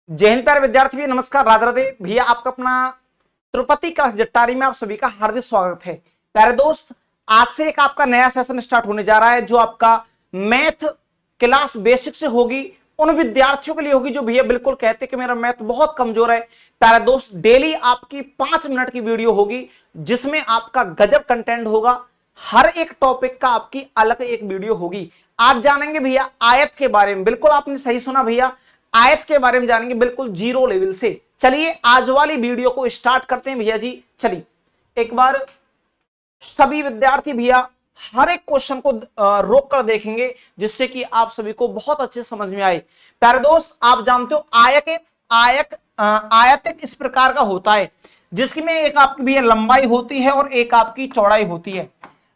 जय हिंद प्यारे विद्यार्थी भी नमस्कार राधे राधे भैया। आपका अपना तिरुपति क्लास जट्टारी में आप सभी का हार्दिक स्वागत है। प्यारे दोस्त, आज से एक आपका नया सेशन स्टार्ट होने जा रहा है जो आपका मैथ क्लास बेसिक से होगी। उन विद्यार्थियों के लिए होगी जो भैया बिल्कुल कहते कि मेरा मैथ बहुत कमजोर है। प्यारे दोस्त, डेली आपकी 5 मिनट की वीडियो होगी जिसमें आपका गजब कंटेंट होगा। हर एक टॉपिक का आपकी अलग एक वीडियो होगी। आज जानेंगे भैया आयत के बारे में। बिल्कुल आपने सही सुना भैया, आयत के बारे में जानेंगे बिल्कुल जीरो लेवल से। चलिए आज वाली वीडियो को स्टार्ट करते हैं भैया जी। चलिए एक बार सभी विद्यार्थी भैया हर एक क्वेश्चन को रोक कर देखेंगे जिससे कि आप सभी को बहुत अच्छे समझ में आए। प्यारे दोस्त, आप जानते हो आयत एक इस प्रकार का होता है जिसकी में एक आपकी भैया लंबाई होती है और एक आपकी चौड़ाई होती है।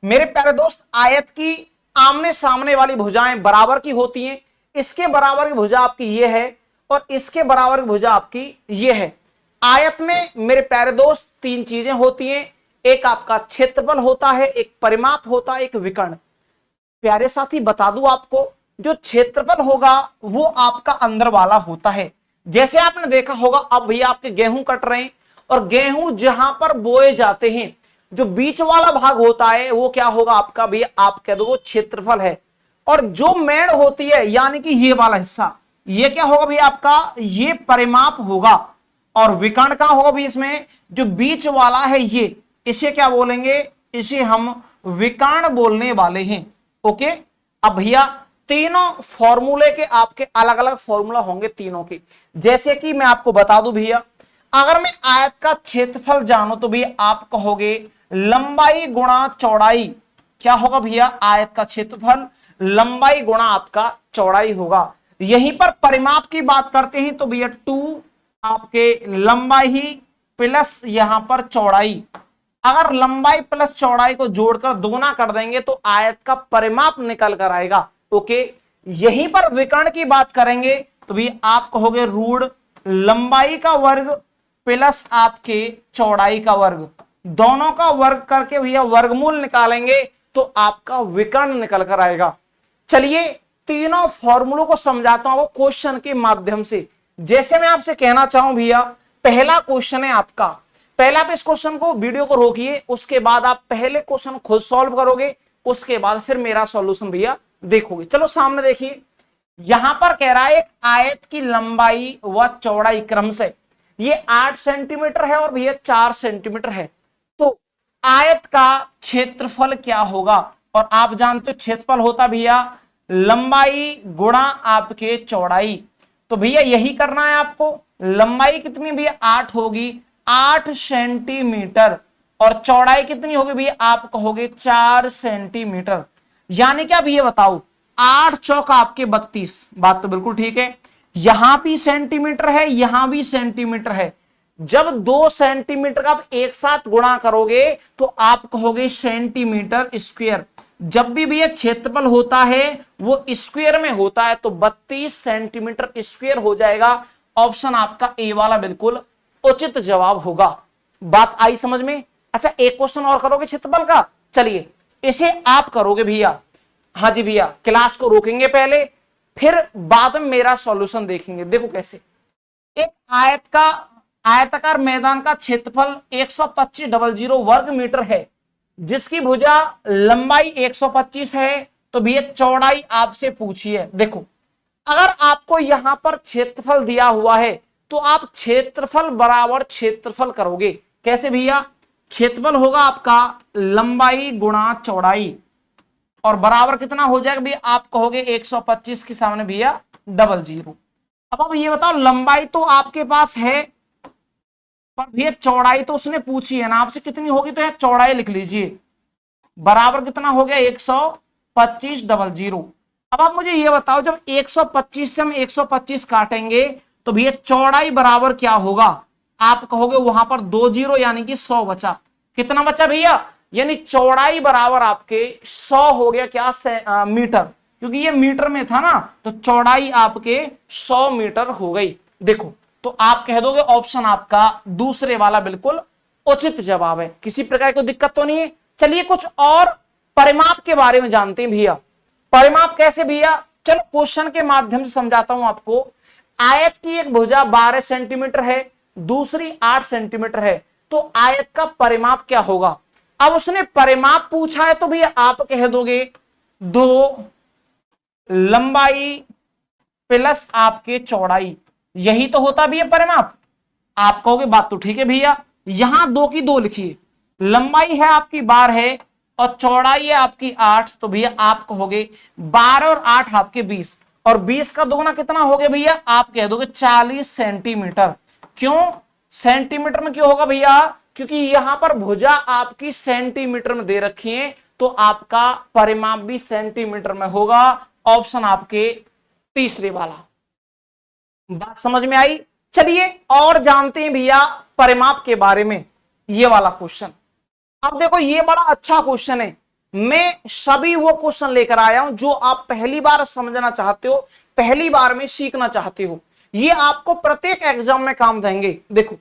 मेरे प्यारे दोस्त, आयत की आमने सामने वाली भुजाएं बराबर की होती हैं। इसके बराबर की भुजा आपकी ये है और इसके बराबर की भुजा आपकी ये है। आयत में मेरे प्यारे दोस्त 3 चीजें होती हैं। एक आपका क्षेत्रफल होता है, एक परिमाप होता है, एक विकर्ण। प्यारे साथी बता दूं आपको, जो क्षेत्रफल होगा वो आपका अंदर वाला होता है। जैसे आपने देखा होगा, अब भैया आपके गेहूं कट रहे हैं और गेहूं जहां पर बोए जाते हैं जो बीच वाला भाग होता है वो क्या होगा आपका भैया, आप कह दो वो क्षेत्रफल है। और जो मेड़ होती है यानी कि ये वाला हिस्सा, ये क्या होगा भैया आपका, ये परिमाप होगा। और विकर्ण का होगा भी इसमें जो बीच वाला है ये, इसे क्या बोलेंगे, इसे हम विकर्ण बोलने वाले हैं। ओके, अब भैया तीनों फॉर्मूले के आपके अलग अलग फॉर्मूला होंगे तीनों के। जैसे कि मैं आपको बता दूं भैया, अगर मैं आयत का क्षेत्रफल जानूं तो भैया आप कहोगे लंबाई गुणा चौड़ाई। क्या होगा भैया, आयत का क्षेत्रफल लंबाई गुणा आपका चौड़ाई होगा। यहीं पर परिमाप की बात करते हैं तो भैया 2 आपके लंबाई प्लस यहां पर चौड़ाई। अगर लंबाई प्लस चौड़ाई को जोड़कर दोगुना कर देंगे तो आयत का परिमाप निकल कर आएगा। ओके, यहीं पर विकर्ण की बात करेंगे तो भी आप कहोगे रूढ़ लंबाई का वर्ग प्लस आपके चौड़ाई का वर्ग, दोनों का वर्ग करके भैया वर्गमूल निकालेंगे तो आपका विकर्ण निकल कर आएगा। चलिए तीनों फॉर्मूलों को समझाता हूं आपको क्वेश्चन के माध्यम से। जैसे मैं आपसे कहना चाहूं भैया, पहला क्वेश्चन है आपका, पहला आप इस क्वेश्चन को वीडियो को रोकिए, उसके बाद आप पहले क्वेश्चन खुद सॉल्व करोगे, उसके बाद फिर मेरा सॉल्यूशन भैया देखोगे। चलो सामने देखिए, यहां पर कह रहा है एक आयत की लंबाई व चौड़ाई क्रम से ये 8 सेंटीमीटर है और भैया 4 सेंटीमीटर है। तो आयत का क्षेत्रफल क्या होगा, और आप जानते हो क्षेत्रफल होता भैया लंबाई गुणा आपके चौड़ाई। तो भैया यही करना है आपको। लंबाई कितनी भैया 8 होगी, 8 सेंटीमीटर, और चौड़ाई कितनी होगी भैया, आप कहोगे 4 सेंटीमीटर। यानी क्या भैया बताओ, 8 चौक आपके 32। बात तो बिल्कुल ठीक है, यहां भी सेंटीमीटर है यहां भी सेंटीमीटर है। जब 2 सेंटीमीटर का आप एक साथ गुणा करोगे तो आप कहोगे सेंटीमीटर स्क्वायर। जब भी भैया क्षेत्रफल होता है वो स्क्वायर में होता है तो 32 सेंटीमीटर स्क्वायर हो जाएगा। ऑप्शन आपका ए वाला बिल्कुल उचित जवाब होगा। बात आई समझ में। अच्छा, एक क्वेश्चन और करोगे क्षेत्रफल का, चलिए इसे आप करोगे भैया। हाँ जी भैया, क्लास को रोकेंगे पहले, फिर बाद में मेरा सॉल्यूशन देखेंगे। देखो कैसे, एक आयताकार मैदान का क्षेत्रफल 125,000 वर्ग मीटर है, जिसकी भुजा लंबाई 125 है। तो भैया चौड़ाई आपसे पूछी है। देखो, अगर आपको यहां पर क्षेत्रफल दिया हुआ है तो आप क्षेत्रफल बराबर क्षेत्रफल करोगे। कैसे भैया, क्षेत्रफल होगा आपका लंबाई गुणा चौड़ाई, और बराबर कितना हो जाएगा भैया, आप कहोगे 125 के सामने भैया 00। अब आप ये बताओ, लंबाई तो आपके पास है पर भैया चौड़ाई तो उसने पूछी है ना आपसे कितनी होगी, तो यह चौड़ाई लिख लीजिए। बराबर कितना हो गया 125 00। अब आप मुझे ये बताओ, जब 125 से हम 125 काटेंगे तो भैया चौड़ाई बराबर क्या होगा, आप कहोगे वहां पर 2 0 यानी कि 100 बचा। कितना बचा भैया, यानी चौड़ाई बराबर आपके 100 हो गया क्या, मीटर, क्योंकि ये मीटर में था ना, तो चौड़ाई आपके 100 मीटर हो गई। देखो, तो आप कह दोगे ऑप्शन आपका दूसरे वाला बिल्कुल उचित जवाब है। किसी प्रकार की दिक्कत तो नहीं है। चलिए कुछ और परिमाप के बारे में जानते हैं भैया। परिमाप कैसे भैया, चलो क्वेश्चन के माध्यम से समझाता हूं आपको। आयत की एक भुजा 12 सेंटीमीटर है, दूसरी 8 सेंटीमीटर है, तो आयत का परिमाप क्या होगा? अब उसने परिमाप पूछा है तो भैया आप कह दोगे 2 लंबाई प्लस आपके चौड़ाई, यही तो होता भैया परिमाप। आप कहोगे बात तो ठीक है भैया, यहां 2 की 2 लिखिए, लंबाई है आपकी 12 है और चौड़ाई है आपकी 8, तो भैया आप कहोगे 12 और 8 आपके 20, और 20 का दोगुना कितना हो गया भैया? आप कह दोगे 40 सेंटीमीटर। क्यों सेंटीमीटर में क्यों होगा भैया? क्योंकि यहां पर भुजा आपकी सेंटीमीटर में दे रखी है, तो आपका परिमाप भी सेंटीमीटर में होगा। ऑप्शन आपके तीसरे वाला। बात समझ में आई? चलिए और जानते हैं भैया परिमाप के बारे में, ये वाला क्वेश्चन। अब देखो ये बड़ा अच्छा क्वेश्चन है, मैं सभी वो क्वेश्चन लेकर आया हूं जो आप पहली बार समझना चाहते हो, पहली बार में सीखना चाहते हो, ये आपको प्रत्येक एग्जाम में काम देंगे। देखो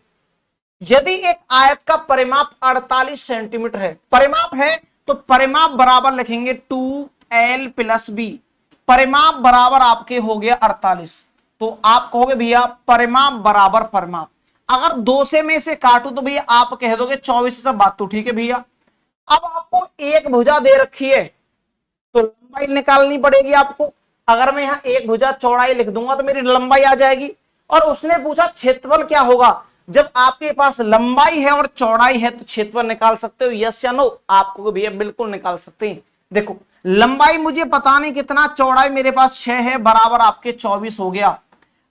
यदि एक आयत का परिमाप 48 सेंटीमीटर है, परिमाप है तो परिमाप बराबर लिखेंगे 2l + b, परिमाप बराबर आपके हो गया 48, तो आप कहोगे भैया परिमाप बराबर परिमाप, अगर 2 से में से काटू तो भैया आप कह दोगे 24। सब बात तो ठीक है भैया। अब आपको एक भुजा दे रखी है तो लंबाई निकालनी पड़ेगी आपको। अगर मैं यहां एक भुजा चौड़ाई लिख दूंगा तो मेरी लंबाई आ जाएगी। और उसने पूछा क्षेत्रफल क्या होगा? जब आपके पास लंबाई है और चौड़ाई है तो क्षेत्रफल निकाल सकते हो, यस या नो? आपको भैया बिल्कुल निकाल सकते हैं। देखो लंबाई मुझे पता नहीं कितना, चौड़ाई मेरे पास 6 है, बराबर आपके 24 हो गया।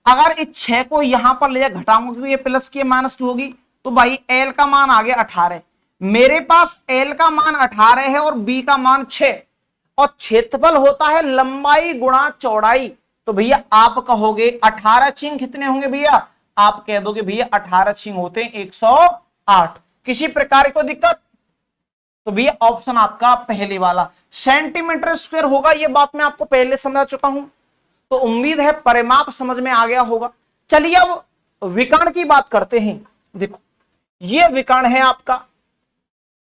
अगर इस 6 को यहां पर ले घटाऊंगा क्योंकि ये प्लस की माइनस की होगी, तो भाई एल का मान आ गया 18। मेरे पास एल का मान 18 है और बी का मान 6, और क्षेत्रफल होता है लंबाई गुणा चौड़ाई, तो भैया आप कहोगे 18 छिंग कितने होंगे भैया? आप कह दोगे भैया 18 छिंग होते हैं 108। किसी प्रकार को दिक्कत? तो भैया ऑप्शन आपका पहले वाला सेंटीमीटर स्क्वायर होगा। ये बात मैं आपको पहले समझा चुका हूं, तो उम्मीद है परिमाप समझ में आ गया होगा। चलिए अब विकर्ण की बात करते हैं। देखो ये विकर्ण है आपका,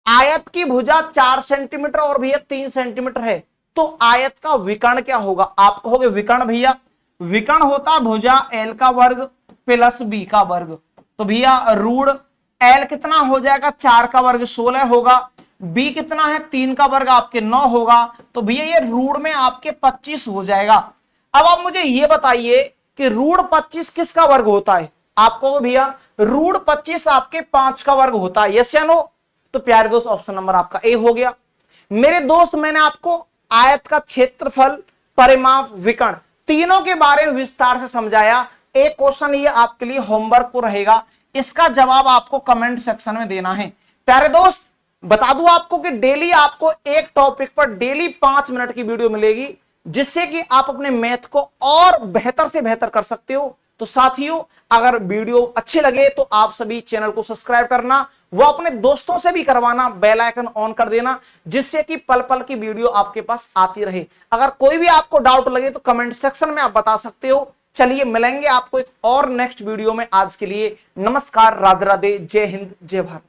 आयत की भुजा 4 सेंटीमीटर और भैया 3 सेंटीमीटर है, तो आयत का विकर्ण क्या होगा? आप कहोगे विकर्ण भैया, विकर्ण होता भुजा l का वर्ग प्लस b का वर्ग, तो भैया रूढ़ l कितना हो जाएगा? 4 का वर्ग 16 होगा, b कितना है? 3 का वर्ग आपके 9 होगा, तो भैया ये रूढ़ में आपके 25 हो जाएगा। अब आप मुझे ये बताइए कि रूढ़ 25 किसका वर्ग होता है? आपको भैया रूढ़ 25 आपके 5 का वर्ग होता है, यस या नो? तो प्यारे दोस्त ऑप्शन नंबर आपका ए हो गया। मेरे दोस्त मैंने आपको आयत का क्षेत्रफल, परिमाप, विकर्ण तीनों के बारे में विस्तार से समझाया। एक क्वेश्चन ये आपके लिए होमवर्क को रहेगा, इसका जवाब आपको कमेंट सेक्शन में देना है। प्यारे दोस्त बता दूं आपको कि डेली आपको एक टॉपिक पर डेली 5 मिनट की वीडियो मिलेगी, जिससे कि आप अपने मैथ को और बेहतर से बेहतर कर सकते हो। तो साथियों अगर वीडियो अच्छे लगे तो आप सभी चैनल को सब्सक्राइब करना, वो अपने दोस्तों से भी करवाना, बेल आइकन ऑन कर देना, जिससे कि पल पल की वीडियो आपके पास आती रहे। अगर कोई भी आपको डाउट लगे तो कमेंट सेक्शन में आप बता सकते हो। चलिए मिलेंगे आपको एक और नेक्स्ट वीडियो में। आज के लिए नमस्कार, राधे राधे, जय हिंद, जय भारत।